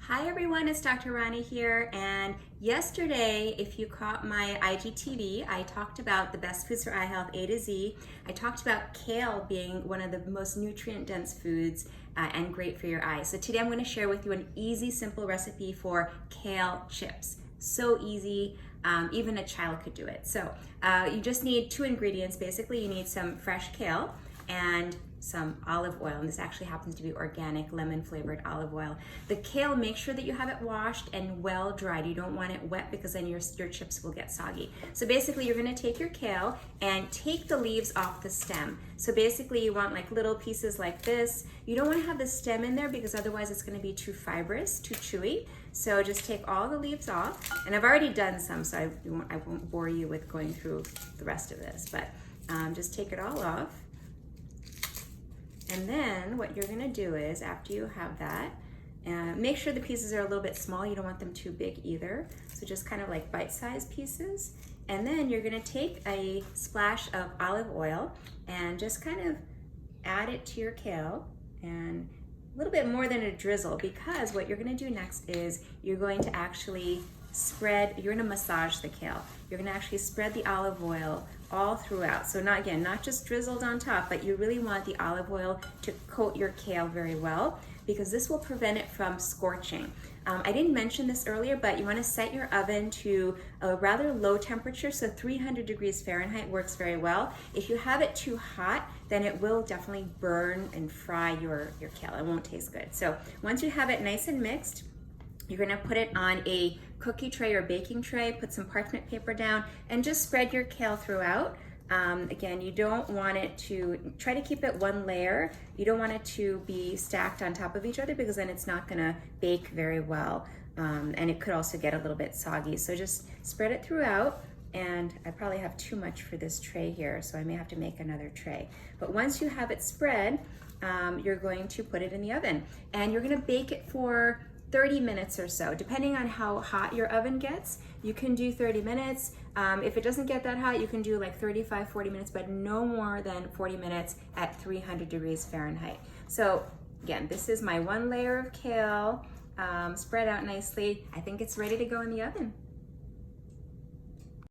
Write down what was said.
Hi everyone, it's Dr. Rani here, and yesterday, if you caught my IGTV, I talked about the best foods for eye health, A to Z. I talked about kale being one of the most nutrient-dense foods and great for your eyes. So today I'm going to share with you an easy, simple recipe for kale chips. So easy, even a child could do it. So you just need two ingredients. Basically, you need some fresh kale and some olive oil, and this actually happens to be organic lemon flavored olive oil. The kale, make sure that you have it washed and well dried. You don't want it wet because then your chips will get soggy. So basically you're going to take your kale and take the leaves off the stem. So basically you want like little pieces like this. You don't want to have the stem in there because otherwise it's going to be too fibrous, too chewy. So just take all the leaves off, and I've already done some, so I won't bore you with going through the rest of this, but just take it all off. And then what you're gonna do is, after you have that, make sure the pieces are a little bit small. You don't want them too big either. So just kind of like bite-sized pieces. And then you're gonna take a splash of olive oil and just kind of add it to your kale, and a little bit more than a drizzle, because what you're gonna do next is you're going to actually you're gonna massage the kale. You're gonna actually spread the olive oil all throughout. So not just drizzled on top, but you really want the olive oil to coat your kale very well, because this will prevent it from scorching. I didn't mention this earlier, but you wanna set your oven to a rather low temperature, so 300 degrees Fahrenheit works very well. If you have it too hot, then it will definitely burn and fry your kale. It won't taste good. So once you have it nice and mixed, you're gonna put it on a cookie tray or baking tray, put some parchment paper down, and just spread your kale throughout. Again, you don't want it to, try to keep it one layer. You don't want it to be stacked on top of each other, because then it's not gonna bake very well. And it could also get a little bit soggy. So just spread it throughout. And I probably have too much for this tray here, so I may have to make another tray. But once you have it spread, you're going to put it in the oven. And you're gonna bake it for 30 minutes or so, depending on how hot your oven gets. You can do 30 minutes. If it doesn't get that hot, you can do like 35, 40 minutes, but no more than 40 minutes at 300 degrees Fahrenheit. So again, this is my one layer of kale, spread out nicely. I think it's ready to go in the oven.